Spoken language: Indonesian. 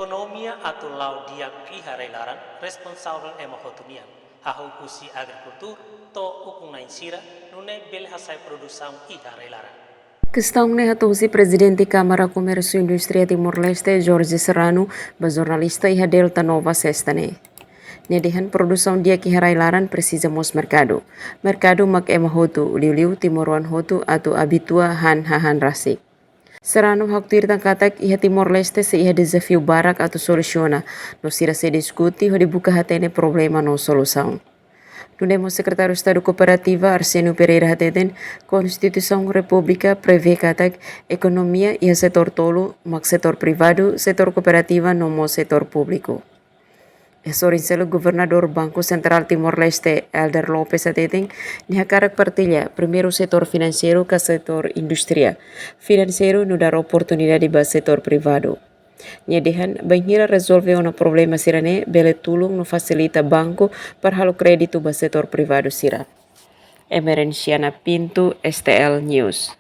Economia atau laudia kiharailaran responsável é mahotunian. Hahau kusi agricultura to ukungain sira nune bel hasai produção kiharailaran. Questão ne hatusi presidente Câmara Comércio e Indústria Timor-Leste Jorge Serrano, jornalista e Delta Nova Sestane. Nedehan produção dia kiharailaran precisamos mercado. Mercado mak emahotu liu Timoruan hotu atau abitua han hahan rasik. Serrano haktuir tangkatak iha Timor-Leste se iha desafio barak atau solusiona. No sira se diskuti ho dibuka hatene problema no solução. Nudemo Secretário Estado Cooperativa Arsenio Pereira Hateten, Constituição República prevê katak economia e setor tolo, mak setor privado, setor cooperativa no setor público. Sorinselo Governador Banco Central Timor-Leste Elder Lopes Hateten, nihakarak partilha primeiro setor financeiro ke setor industria. Financeiro no dar oportunidade ba setor privado. Nyedehan banhira resolve una problema sirane bele tulung no facilita banco para halo crédito ba setor privado sira. Emerenciana Pinto, STL News.